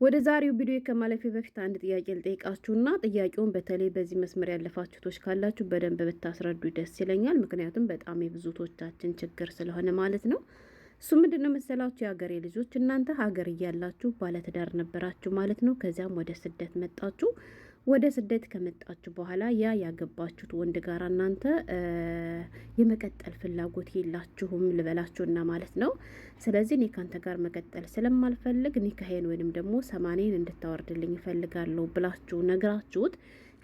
ወደ ዛሬው ቪዲዮ ከማለፌ በፊት አንድ ጥያቄ ልጠይቃችሁና ጥያቄውን በተለይ በዚህ መስመር ያለፋችሁቶች ካላችሁ በደንብ ብታስረዱ ደስ ይለኛል። ምክንያቱም በጣም የብዙቶቻችን ችግር ስለሆነ ማለት ነው። እሱ ምንድነው መሰላችሁ? የሀገሬ ልጆች እናንተ ሀገር እያላችሁ ባለትዳር ነበራችሁ ማለት ነው። ከዚያም ወደ ስደት መጣችሁ። ወደ ስደት ከመጣችሁ በኋላ ያገባችሁት ወንድ ጋር እናንተ የመቀጠል ፍላጎት የላችሁም ልበላችሁና ማለት ነው። ስለዚህ እኔ ካንተ ጋር መቀጠል ስለማልፈልግ ኒካሄን ወይንም ደግሞ ሰማኔን እንድታወርድልኝ ይፈልጋለሁ ብላችሁ ነግራችሁት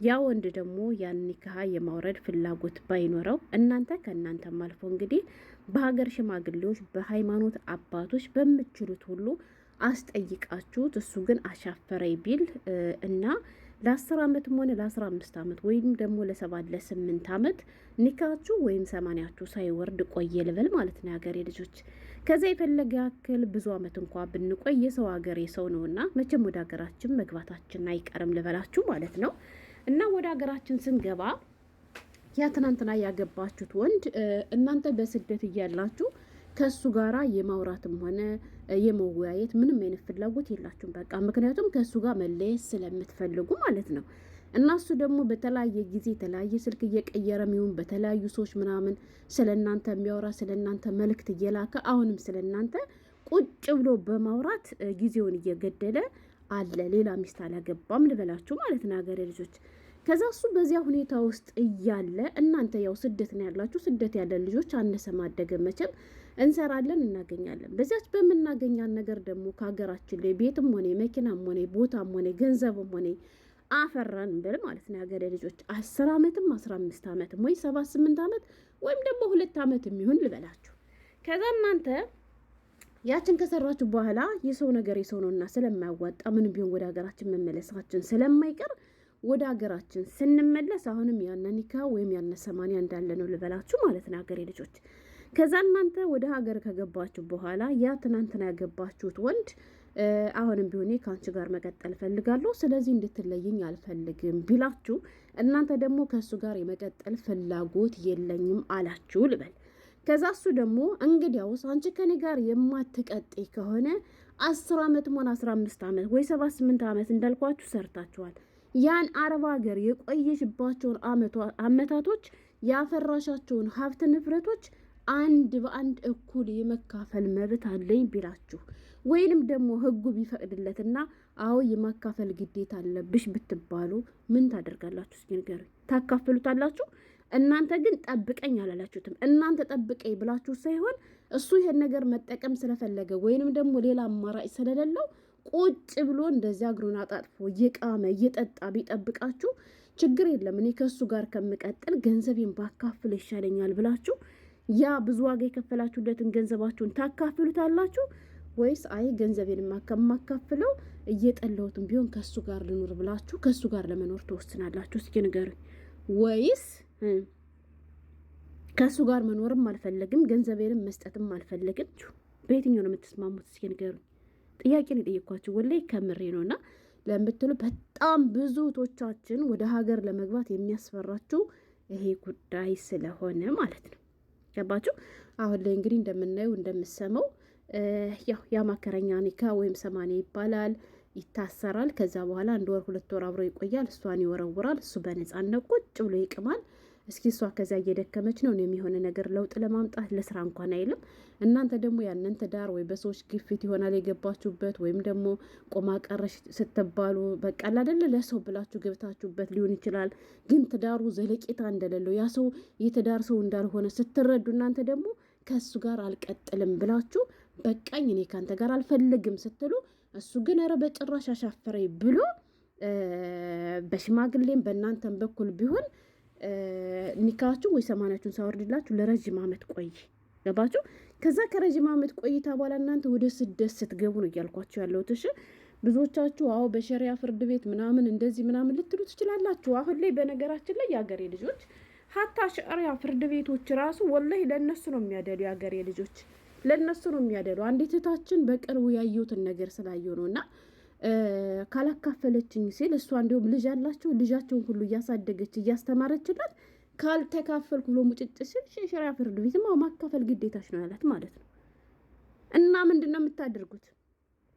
ያ ወንድ ደግሞ ያን ኒካህ የማውረድ ፍላጎት ባይኖረው እናንተ ከእናንተም አልፎ እንግዲህ በሀገር ሽማግሌዎች፣ በሃይማኖት አባቶች በምችሉት ሁሉ አስጠይቃችሁት እሱ ግን አሻፈረኝ ቢል እና ለ10 ዓመትም ሆነ ለ15 ዓመት ወይም ደግሞ ለ7 ለ8 ዓመት ኒካችሁ ወይም ሰማንያችሁ ሳይወርድ ቆየ ልበል ማለት ነው የሀገሬ ልጆች። ከዛ የፈለገ ያክል ብዙ ዓመት እንኳ ብንቆይ የሰው ሀገር የሰው ነውና መቼም ወደ ሀገራችን መግባታችን አይቀርም ልበላችሁ ማለት ነው። እና ወደ ሀገራችን ስንገባ ያ ትናንትና ያገባችሁት ወንድ እናንተ በስደት እያላችሁ ከሱ ጋራ የማውራትም ሆነ የመወያየት ምንም አይነት ፍላጎት የላችሁም። በቃ ምክንያቱም ከሱ ጋር መለየት ስለምትፈልጉ ማለት ነው። እና እሱ ደግሞ በተለያየ ጊዜ የተለያየ ስልክ እየቀየረ ሚሆን በተለያዩ ሰዎች ምናምን ስለናንተ የሚያወራ ስለናንተ መልእክት እየላከ አሁንም ስለናንተ ቁጭ ብሎ በማውራት ጊዜውን እየገደለ አለ። ሌላ ሚስት አላገባም ልበላችሁ ማለት ነው ሀገሬ ልጆች። ከዛ እሱ በዚያ ሁኔታ ውስጥ እያለ እናንተ ያው ስደት ነው ያላችሁ። ስደት ያለን ልጆች አነሰ ማደገ መቼም እንሰራለን እናገኛለን። በዚያች በምናገኛን ነገር ደግሞ ከሀገራችን ላይ ቤትም ሆነ መኪናም ሆነ ቦታም ሆነ ገንዘብም ሆነ አፈራን ብል ማለት ነው ሀገሬ ልጆች 10 ዓመትም 15 ዓመትም ወይ 7 8 ዓመት ወይም ደግሞ 2 ዓመት የሚሆን ልበላችሁ። ከዛ እናንተ ያችን ከሰራችሁ በኋላ የሰው ነገር የሰው ነውና ስለማያዋጣ ምን ቢሆን ወደ ሀገራችን መመለሳችን ስለማይቀር ወደ ሀገራችን ስንመለስ አሁንም ያነ ኒካ ወይም ያነ ሰማንያ እንዳለ ነው ልበላችሁ ማለት ነው ሀገሬ ልጆች። ከዛ እናንተ ወደ ሀገር ከገባችሁ በኋላ ያ ትናንትና ያገባችሁት ወንድ አሁንም ቢሆን ከአንቺ ጋር መቀጠል ፈልጋለሁ፣ ስለዚህ እንድትለይኝ አልፈልግም ቢላችሁ እናንተ ደግሞ ከእሱ ጋር የመቀጠል ፍላጎት የለኝም አላችሁ ልበል። ከዛ እሱ ደግሞ እንግዲያውስ አንቺ ከኔ ጋር የማትቀጥይ ከሆነ 10 ዓመት ሆነ 15 ዓመት ወይ 7 8 ዓመት እንዳልኳችሁ ሰርታችኋል። ያን አረብ ሀገር የቆየሽባቸውን አመታቶች ያፈራሻቸውን ሀብት ንብረቶች አንድ በአንድ እኩል የመካፈል መብት አለኝ ቢላችሁ ወይንም ደግሞ ህጉ ቢፈቅድለትና አዎ የማካፈል ግዴታ አለብሽ ብትባሉ ምን ታደርጋላችሁ? እስኪ ንገሩኝ። ታካፍሉታላችሁ? እናንተ ግን ጠብቀኝ አላላችሁትም። እናንተ ጠብቀኝ ብላችሁ ሳይሆን እሱ ይሄን ነገር መጠቀም ስለፈለገ ወይንም ደግሞ ሌላ አማራጭ ስለሌለው ቁጭ ብሎ እንደዚያ እግሩን አጣጥፎ እየቃመ እየጠጣ ቢጠብቃችሁ ችግር የለም እኔ ከእሱ ጋር ከምቀጥል ገንዘቤን ባካፍል ይሻለኛል ብላችሁ ያ ብዙ ዋጋ የከፈላችሁለትን ገንዘባችሁን ታካፍሉታላችሁ ወይስ አይ ገንዘቤን ከማካፍለው እየጠለውትም ቢሆን ከእሱ ጋር ልኑር ብላችሁ ከእሱ ጋር ለመኖር ትወስናላችሁ? እስኪ ንገሩኝ። ወይስ ከእሱ ጋር መኖርም አልፈለግም ገንዘቤንም መስጠትም አልፈለግም፣ በየትኛው ነው የምትስማሙት? እስኪ ንገሩኝ። ጥያቄን የጠየኳችሁ ወላሂ ከምሬ ነውና ለምትሉ በጣም ብዙ እህቶቻችን ወደ ሀገር ለመግባት የሚያስፈራችሁ ይሄ ጉዳይ ስለሆነ ማለት ነው። ገባችሁ? አሁን ላይ እንግዲህ እንደምናየው እንደምሰማው ያው የማከረኛ ኒካ ወይም ሰማንያ ይባላል፣ ይታሰራል። ከዛ በኋላ 1 ወር 2 ወር አብሮ ይቆያል። እሷን ይወረውራል። እሱ በነፃነት ቁጭ ብሎ ይቅማል። እስኪ እሷ ከዚያ እየደከመች ነው የሚሆነ ነገር ለውጥ ለማምጣት ለስራ እንኳን አይልም። እናንተ ደግሞ ያንን ትዳር ወይ በሰዎች ግፊት ይሆናል የገባችሁበት ወይም ደግሞ ቆማ ቀረሽ ስትባሉ በቃ አይደለ ለሰው ብላችሁ ገብታችሁበት ሊሆን ይችላል። ግን ትዳሩ ዘለቄታ እንደሌለው ያ ሰው የትዳር ሰው እንዳልሆነ ስትረዱ እናንተ ደግሞ ከእሱ ጋር አልቀጥልም ብላችሁ በቃኝ እኔ ካንተ ጋር አልፈልግም ስትሉ እሱ ግን ኧረ በጭራሽ አሻፈረኝ ብሎ በሽማግሌም በእናንተም በኩል ቢሆን ኒካችሁ ወይ ሰማንያችሁን ሳወርድላችሁ ለረጅም ዓመት ቆይ። ገባችሁ? ከዛ ከረጅም ዓመት ቆይታ በኋላ እናንተ ወደ ስደት ስትገቡ ነው እያልኳችሁ ያለሁት። እሺ ብዙዎቻችሁ አዎ በሸሪያ ፍርድ ቤት ምናምን እንደዚህ ምናምን ልትሉ ትችላላችሁ። አሁን ላይ በነገራችን ላይ የሀገሬ ልጆች ሀታ ሸሪያ ፍርድ ቤቶች ራሱ ወላሂ ለእነሱ ነው የሚያደሉ። የሀገሬ ልጆች ለእነሱ ነው የሚያደሉ። አንዲት እህታችን በቅርቡ ያየሁትን ነገር ስላየሁ ነው እና ካላካፈለችኝ ሲል እሷ እንዲሁም ልጅ አላቸው ልጃቸውን ሁሉ እያሳደገች እያስተማረችላት ካልተካፈልኩ ብሎ ሙጭጭ ሲል ሸሪያ ፍርድ ቤትማ ማካፈል ግዴታሽ ነው ያላት ማለት ነው። እና ምንድን ነው የምታደርጉት?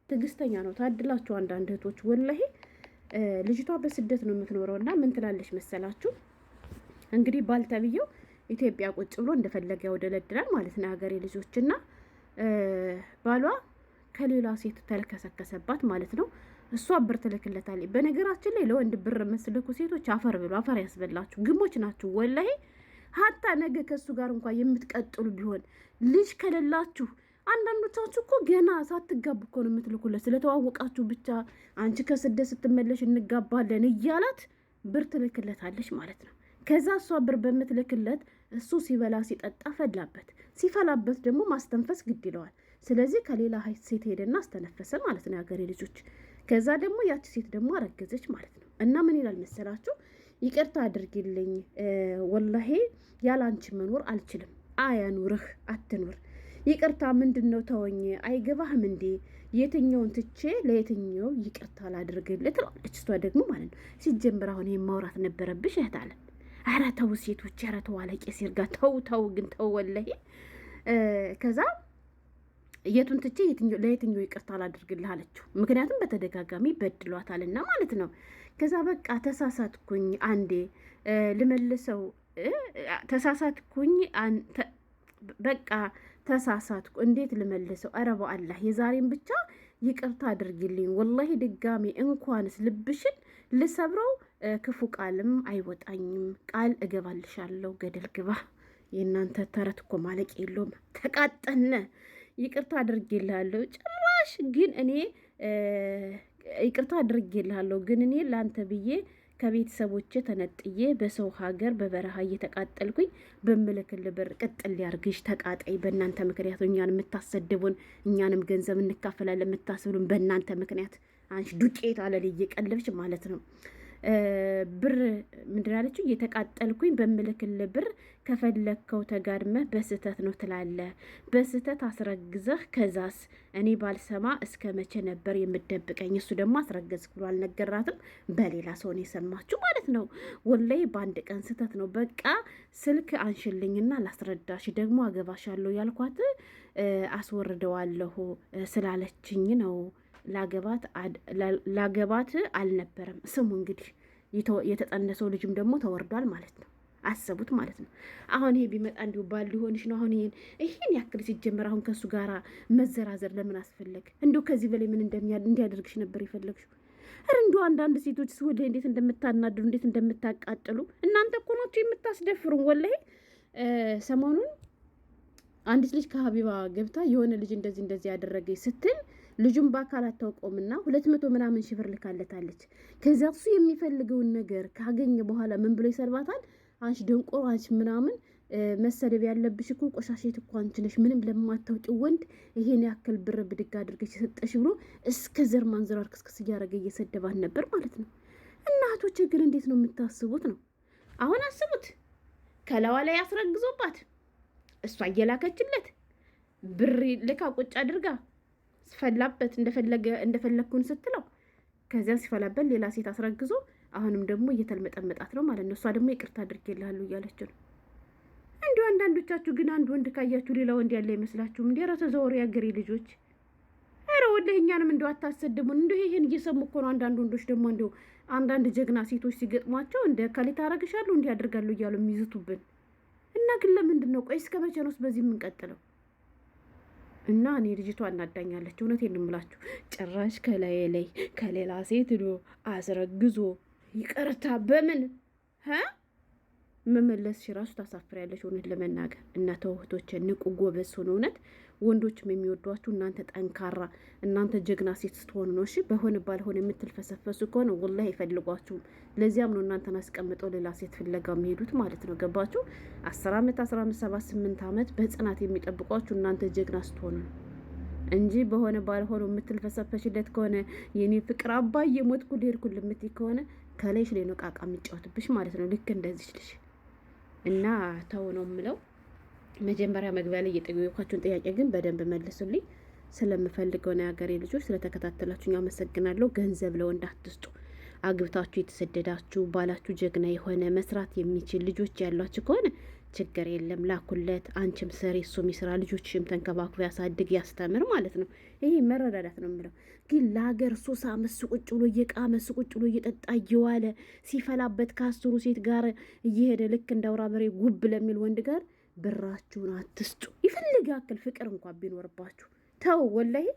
ትዕግስተኛ ነው። ታድላችሁ አንዳንድ እህቶች ወላሂ። ልጅቷ በስደት ነው የምትኖረው እና ምን ትላለች መሰላችሁ? እንግዲህ ባልተብየው ኢትዮጵያ ቁጭ ብሎ እንደፈለገ ያውደለድላል ማለት ነው የሀገሬ ልጆችና ባሏ ከሌላ ሴት ተልከሰከሰባት ማለት ነው። እሷ ብር ትልክለታለች። በነገራችን ላይ ለወንድ ብር መስልኩ ሴቶች አፈር ብሎ አፈር ያስበላችሁ ግሞች ናችሁ ወላሂ። ሀታ ነገ ከእሱ ጋር እንኳን የምትቀጥሉ ቢሆን ልጅ ከሌላችሁ አንዳንዶቻችሁ እኮ ገና ሳትጋቡ እኮ ነው የምትልኩለት። ስለተዋወቃችሁ ብቻ አንቺ ከስደት ስትመለሽ እንጋባለን እያላት ብር ትልክለታለች ማለት ነው። ከዛ እሷ ብር በምትልክለት እሱ ሲበላ ሲጠጣ ፈላበት። ሲፈላበት ደግሞ ማስተንፈስ ግድ ይለዋል። ስለዚህ ከሌላ ሴት ሄደና አስተነፈሰ ማለት ነው የሀገሬ ልጆች። ከዛ ደግሞ ያቺ ሴት ደግሞ አረገዘች ማለት ነው። እና ምን ይላል መሰላችሁ? ይቅርታ አድርጊልኝ ወላሄ ያላንቺ መኖር አልችልም። አያኑርህ አትኑር። ይቅርታ ምንድን ነው ተወኝ፣ አይገባህም እንዴ? የትኛውን ትቼ ለየትኛው ይቅርታ ላድርግልህ ትለዋለች እሷ ደግሞ ማለት ነው። ሲጀምር አሁን ይሄን ማውራት ነበረብሽ እህት አለ። ኧረ ተው ሴቶች፣ ኧረ ተው አለቄ ሲርጋ ተው ግን ተው ወላሂ። ከዛ የቱን ትቼ ለየትኛው ይቅርታ ላድርግልህ አለችው። ምክንያቱም በተደጋጋሚ በድሏታልና ማለት ነው። ከዛ በቃ ተሳሳትኩኝ፣ አንዴ ልመልሰው፣ ተሳሳትኩኝ፣ በቃ ተሳሳትኩ፣ እንዴት ልመልሰው? ኧረ በአላህ የዛሬን ብቻ ይቅርታ አድርጊልኝ ወላሂ፣ ድጋሜ እንኳንስ ልብሽን ልሰብረው ክፉ ቃልም አይወጣኝም፣ ቃል እገባልሻለሁ፣ ገደል ግባ። የእናንተ ተረት እኮ ማለቅ የለውም። ተቃጠነ። ይቅርታ አድርጌልሃለሁ ጭራሽ ግን እኔ ይቅርታ አድርጌልሃለሁ ግን እኔ ለአንተ ብዬ ከቤተሰቦቼ ተነጥዬ በሰው ሀገር በበረሃ እየተቃጠልኩኝ በምልክል ብር ቅጥል ሊያርግሽ ተቃጣይ። በእናንተ ምክንያት እኛን የምታሰድቡን፣ እኛንም ገንዘብ እንካፈላለን የምታስብሉን በእናንተ ምክንያት። አንቺ ዱቄት አለል እየቀለብሽ ማለት ነው። ብር ምንድን አለችው? እየተቃጠልኩኝ በምልክል ብር ከፈለግከው ተጋድመህ በስህተት ነው ትላለህ። በስህተት አስረግዘህ ከዛስ እኔ ባልሰማ እስከ መቼ ነበር የምደብቀኝ? እሱ ደግሞ አስረገዝክ ብሎ አልነገራትም። በሌላ ሰው ነው የሰማችሁ ማለት ነው። ወላሂ በአንድ ቀን ስህተት ነው። በቃ ስልክ አንሽልኝና ላስረዳሽ፣ ደግሞ አገባሻለሁ ያልኳት አስወርደዋለሁ ስላለችኝ ነው። ላገባት አልነበረም። ስሙ እንግዲህ የተጠነሰው ልጅም ደግሞ ተወርዷል ማለት ነው። አሰቡት ማለት ነው። አሁን ይሄ ቢመጣ እንዲሁ ባል ሊሆንሽ ነው። አሁን ይሄን ያክል ሲጀመር አሁን ከእሱ ጋር መዘራዘር ለምን አስፈለግ? እንዲሁ ከዚህ በላይ ምን እንዲያደርግሽ ነበር የፈለግሽው? እንዲሁ አንዳንድ ሴቶች ስወደ እንዴት እንደምታናድሩ እንዴት እንደምታቃጥሉ እናንተ እኮ ናችሁ የምታስደፍሩን። ወላሂ ሰሞኑን አንዲት ልጅ ከሀቢባ ገብታ የሆነ ልጅ እንደዚህ ያደረገች ስትል ልጁን በአካል አታውቀውምና 200 ምናምን ሺህ ብር ልካለታለች። ከዚያ እሱ የሚፈልገውን ነገር ካገኘ በኋላ ምን ብሎ ይሰርባታል? አንቺ ደንቆሮ፣ አንቺ ምናምን መሰደብ ያለብሽ እኮ ቆሻሼት እኮ አንቺ ነሽ፣ ምንም ለማታውቂው ወንድ ይሄን ያክል ብር ብድግ አድርገሽ የሰጠሽ ብሎ እስከ ዘር ማንዘር አርክስክስ እያደረገ እየሰደባን ነበር ማለት ነው። እናቶች ግን እንዴት ነው የምታስቡት ነው? አሁን አስቡት፣ ከላዋ ላይ አስረግዞባት እሷ እየላከችለት ብር ልካ ቁጭ አድርጋ ፈላበት እንደፈለግኩን ስትለው ከዚያ ሲፈላበት ሌላ ሴት አስረግዞ አሁንም ደግሞ እየተልመጠመጣት ነው ማለት ነው። እሷ ደግሞ ይቅርታ አድርጌልሃለሁ እያለች ነው። እንዲሁ አንዳንዶቻችሁ ግን አንድ ወንድ ካያችሁ ሌላ ወንድ ያለ አይመስላችሁም? እንዲ ኧረ ተዘወሩ ያገሬ ልጆች። ኧረ ወላሂ እኛንም እንዲሁ አታሰድቡን። እንዲሁ ይሄን እየሰሙ እኮ ነው አንዳንድ ወንዶች ደግሞ እንዲሁ አንዳንድ ጀግና ሴቶች ሲገጥሟቸው እንደ ከሊት አረግሻለሁ እንዲ ያደርጋሉ እያሉ የሚይዙቱብን እና ግን ለምንድን ነው? ቆይ እስከ መቼ ነው በዚህ የምንቀጥለው? እና እኔ ልጅቷ እናዳኛለች። እውነቴን ነው የምላችሁ። ጭራሽ ከላይ ላይ ከሌላ ሴት ዶ አስረግዞ ይቅርታ በምን መመለስ ራሱ ታሳፍሪያለች። እውነት ለመናገር እናንተ እህቶች ንቁ፣ ጎበዝ ሆነ። እውነት ወንዶችም የሚወዷችሁ እናንተ ጠንካራ፣ እናንተ ጀግና ሴት ስትሆኑ ነው። እሺ በሆነ ባልሆነ የምትልፈሰፈሱ ከሆነ ወላሂ አይፈልጓችሁም። ለዚያም ነው እናንተን አስቀምጠው ሌላ ሴት ፍለጋ የሚሄዱት ማለት ነው። ገባችሁ? 10 ዓመት 15 7 8 ዓመት በጽናት የሚጠብቋችሁ እናንተ ጀግና ስትሆኑ ነው እንጂ በሆነ ባልሆነ የምትልፈሰፈሽለት ከሆነ የኔ ፍቅር አባዬ ሞትኩ ልሄድኩ የምትይ ከሆነ ከላይሽ ላይ ነው ቃቃ የሚጫወትብሽ ማለት ነው። ልክ እንደዚህ ልሽ እና ተው ነው የምለው። መጀመሪያ መግቢያ ላይ እየጠየኳችሁን ጥያቄ ግን በደንብ መልሱልኝ። ስለምፈልገው ነው የሀገሬ ልጆች። ስለተከታተላችሁ አመሰግናለሁ። ገንዘብ ለወንድ አትስጡ። አግብታችሁ የተሰደዳችሁ ባላችሁ ጀግና የሆነ መስራት የሚችል ልጆች ያሏችሁ ከሆነ ችግር የለም ላኩለት፣ አንቺም ስሪ፣ እሱም ይስራ፣ ልጆችሽም ተንከባክቦ ያሳድግ ያስተምር ማለት ነው። ይሄ መረዳዳት ነው የምለው። ግን ለሀገር ሱሳ መስ ቁጭ ብሎ እየቃመ መስ ቁጭ ብሎ እየጠጣ እየዋለ ሲፈላበት ከአስሩ ሴት ጋር እየሄደ ልክ እንደ አውራ በሬ ጉብ ለሚል ወንድ ጋር ብራችሁን አትስጡ። ይፈልግ ያክል ፍቅር እንኳን ቢኖርባችሁ ተው ወላሂ